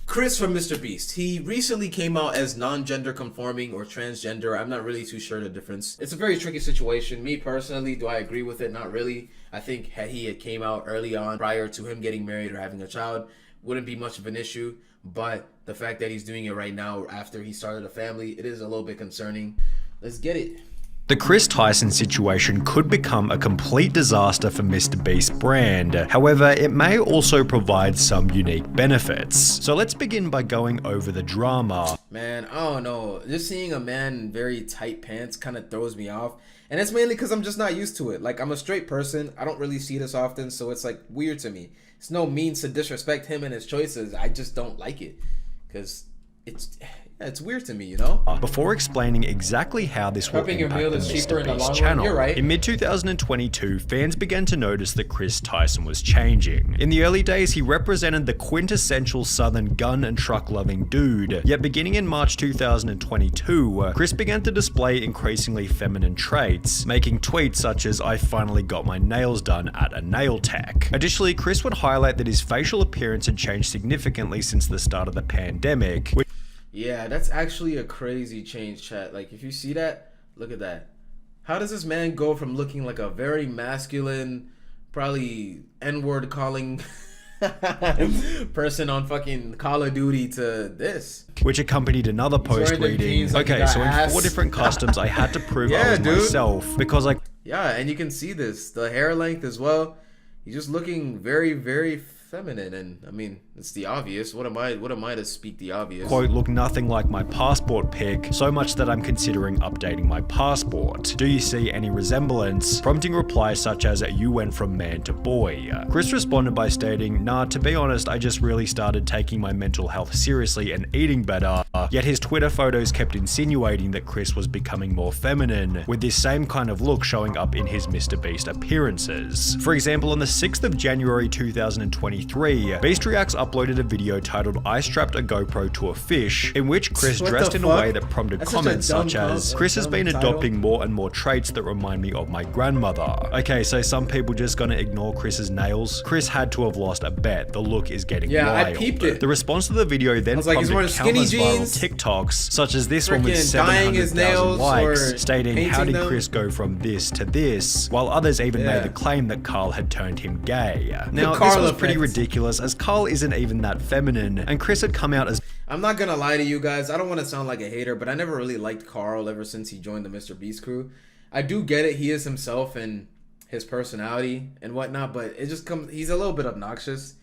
Chris from MrBeast. He recently came out as non-gender conforming or transgender. I'm not really too sure the difference. It's a very tricky situation. Me personally, do I agree with it? Not really. I think had he came out early on prior to him getting married or having a child, wouldn't be much of an issue. But the fact that he's doing it right now after he started a family, it is a little bit concerning. Let's get it. The Chris Tyson situation could become a complete disaster for MrBeast's brand. However, it may also provide some unique benefits. So let's begin by going over the drama. Man, I don't know. Just seeing a man in very tight pants kind of throws me off. And it's mainly because I'm just not used to it. Like, I'm a straight person. I don't really see this often, so it's like weird to me. It's no means to disrespect him and his choices. I just don't like it. Because it's weird to me, you know? Before explaining exactly how this will impact the MrBeast channel, in mid-2022, fans began to notice that Chris Tyson was changing. In the early days, he represented the quintessential southern gun and truck-loving dude. Yet beginning in March 2022, Chris began to display increasingly feminine traits, making tweets such as, "I finally got my nails done at a nail tech." Additionally, Chris would highlight that his facial appearance had changed significantly since the start of the pandemic. Yeah, that's actually a crazy change, chat. Like, if you see that, look at that. How does this man go from looking like a very masculine, probably N-word calling person on fucking Call of Duty to this? Which accompanied another post reading, okay, so in 4 different customs I had to prove I was myself because I... Yeah, and you can see this, the hair length as well. He's just looking very, very feminine, and I mean, it's the obvious. What am I to speak the obvious? Quote, look nothing like my passport pic, so much that I'm considering updating my passport. Do you see any resemblance? Prompting replies such as, you went from man to boy. Chris responded by stating, nah, to be honest, I just really started taking my mental health seriously and eating better. Yet his Twitter photos kept insinuating that Chris was becoming more feminine, with this same kind of look showing up in his MrBeast appearances. For example, on the 6th of January 2023, Beast Reacts uploaded a video titled I strapped a GoPro to a fish, in which Chris dressed in a way that prompted comments such as, Chris has been adopting more and more traits that remind me of my grandmother. Okay, so some people just gonna ignore Chris's nails? Chris had to have lost a bet. The look is getting wild. I peeped it. The response to the video then prompted countless viral TikToks, such as this one with 700,000 likes, stating, how did Chris go from this to this? While others even made the claim that Carl had turned him gay. Now, this was pretty ridiculous, as Carl isn't even that feminine, and Chris had come out as... I'm not gonna lie to you guys, I don't want to sound like a hater, but I never really liked Carl ever since he joined the MrBeast crew. I do get it, he is himself and his personality and whatnot, but it just comes, he's a little bit obnoxious.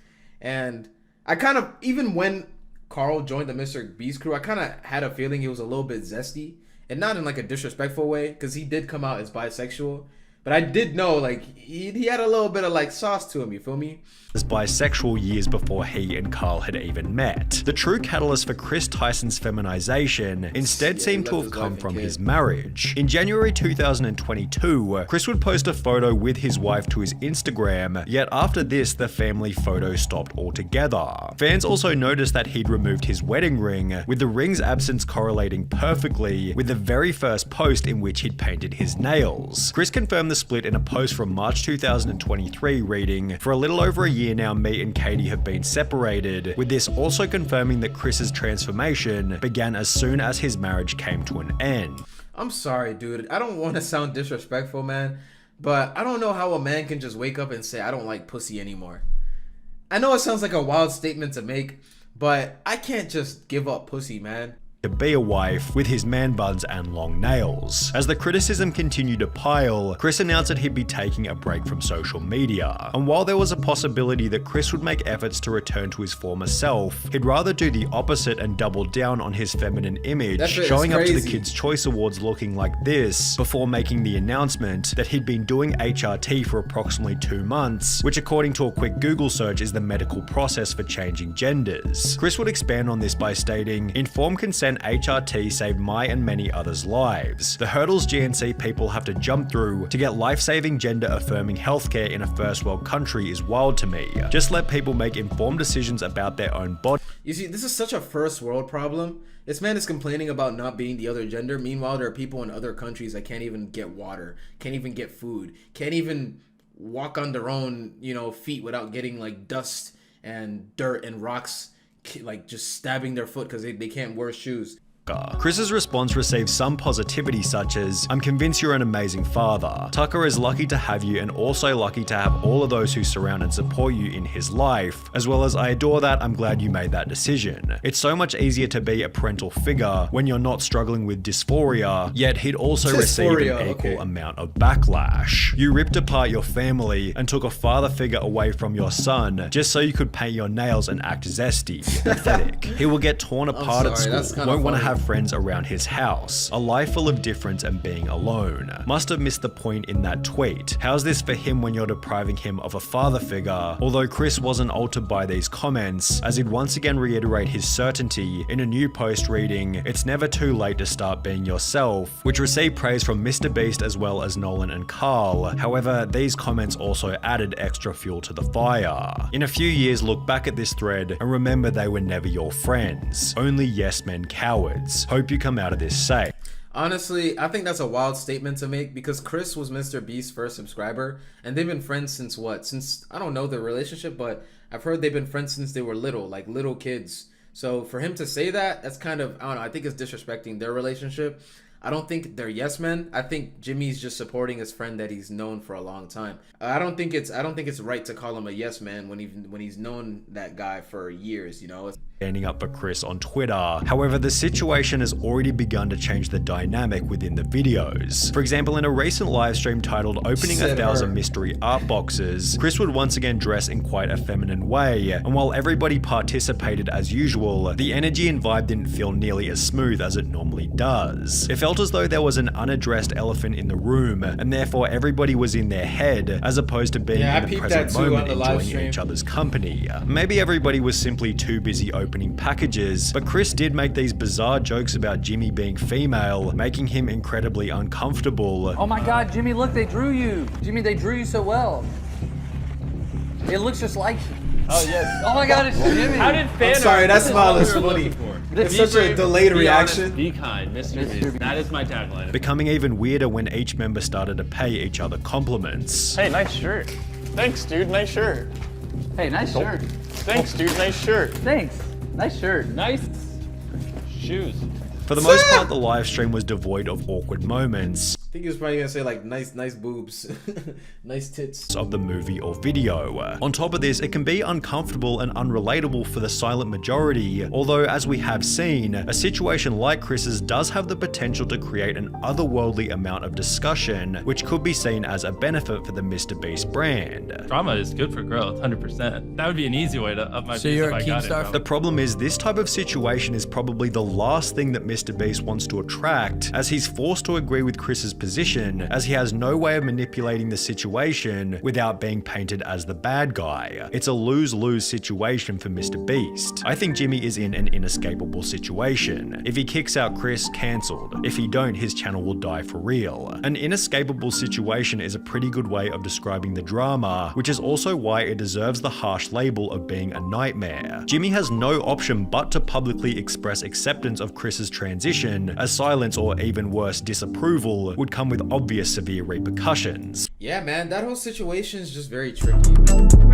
And I kind of, even when Carl joined the MrBeast crew, I kind of had a feeling he was a little bit zesty, and not in like a disrespectful way, because he did come out as bisexual. But I did know, like, he had a little bit of, like, sauce to him, you feel me? As bisexual years before he and Carl had even met. The true catalyst for Chris Tyson's feminization instead seemed to have come from his marriage. In January 2022, Chris would post a photo with his wife to his Instagram, yet after this, the family photo stopped altogether. Fans also noticed that he'd removed his wedding ring, with the ring's absence correlating perfectly with the very first post in which he'd painted his nails. Chris confirmed the split in a post from March 2023 reading, for a little over a year now, me and Katie have been separated, with this also confirming that Chris's transformation began as soon as his marriage came to an end. I'm sorry, dude. I don't want to sound disrespectful, man, but I don't know how a man can just wake up and say, I don't like pussy anymore. I know it sounds like a wild statement to make, but I can't just give up pussy, man. To be a wife with his man buns and long nails. As the criticism continued to pile, Chris announced that he'd be taking a break from social media. And while there was a possibility that Chris would make efforts to return to his former self, he'd rather do the opposite and double down on his feminine image, showing up to the Kids' Choice Awards looking like this, before making the announcement that he'd been doing HRT for approximately 2 months, which according to a quick Google search is the medical process for changing genders. Chris would expand on this by stating, informed consent HRT saved my and many others' lives. The hurdles GNC people have to jump through to get life-saving gender-affirming healthcare in a first world country is wild to me. Just let people make informed decisions about their own body. You see, this is such a first world problem. This man is complaining about not being the other gender. Meanwhile, there are people in other countries that can't even get water, can't even get food, can't even walk on their own, feet without getting like dust and dirt and rocks like just stabbing their foot because they can't wear shoes. Chris's response received some positivity such as, "I'm convinced you're an amazing father. Tucker is lucky to have you and also lucky to have all of those who surround and support you in his life, as well as I adore that, I'm glad you made that decision. It's so much easier to be a parental figure when you're not struggling with dysphoria, yet he'd also received an equal amount of backlash. You ripped apart your family and took a father figure away from your son just so you could paint your nails and act zesty. Pathetic. He will get torn apart at school, won't want to have friends around his house, a life full of difference and being alone. Must have missed the point in that tweet. How's this for him when you're depriving him of a father figure?" Although Chris wasn't altered by these comments, as he'd once again reiterate his certainty in a new post reading, "It's never too late to start being yourself," which received praise from MrBeast as well as Nolan and Carl. However, these comments also added extra fuel to the fire. In a few years, look back at this thread and remember they were never your friends. Only yes men cowards. Hope you come out of this safe. Honestly, I think that's a wild statement to make because Chris was MrBeast's first subscriber and they've been friends since what? Since, I don't know their relationship, but I've heard they've been friends since they were little, like little kids. So for him to say that, that's kind of, I don't know, I think it's disrespecting their relationship. I don't think they're yes men. I think Jimmy's just supporting his friend that he's known for a long time. I don't think it's right to call him a yes man when he's known that guy for years, you know. Standing up for Chris on Twitter. However, the situation has already begun to change the dynamic within the videos. For example, in a recent live stream titled Opening 1,000 Mystery Art Boxes, Chris would once again dress in quite a feminine way, and while everybody participated as usual, the energy and vibe didn't feel nearly as smooth as it normally does. It felt as though there was an unaddressed elephant in the room, and therefore everybody was in their head, as opposed to being in a present moment enjoying each other's company. Maybe everybody was simply too busy opening packages, but Chris did make these bizarre jokes about Jimmy being female, making him incredibly uncomfortable. "Oh my god, Jimmy, look, they drew you. Jimmy, they drew you so well. It looks just like you." Oh, yes. Oh my god, it's Jimmy. How did fan I'm sorry, art- that this is smile what is we were funny. looking for. It's Be such a brave, delayed be reaction. honest, be kind, MrBeast. That is my tagline. Becoming even weirder when each member started to pay each other compliments. Hey, nice shirt. Thanks, dude. Nice shirt. Hey, nice shirt. Thanks, dude. Nice shirt. Thanks. Nice shirt. Nice shoes. For the most part, the live stream was devoid of awkward moments. I think he was probably gonna say like nice boobs, nice tits of the movie or video. On top of this, it can be uncomfortable and unrelatable for the silent majority, although as we have seen, a situation like Chris's does have the potential to create an otherworldly amount of discussion, which could be seen as a benefit for the MrBeast brand. Drama is good for growth, 100%. That would be an easy way to up my So views you're if a I got Keemstar it. The problem is this type of situation is probably the last thing that MrBeast wants to attract, as he's forced to agree with Chris's position, as he has no way of manipulating the situation without being painted as the bad guy. It's a lose-lose situation for MrBeast. I think Jimmy is in an inescapable situation. If he kicks out Chris, cancelled. If he don't, his channel will die for real. An inescapable situation is a pretty good way of describing the drama, which is also why it deserves the harsh label of being a nightmare. Jimmy has no option but to publicly express acceptance of Chris's transition, as silence or even worse, disapproval would come with obvious severe repercussions. Yeah, man, that whole situation is just very tricky.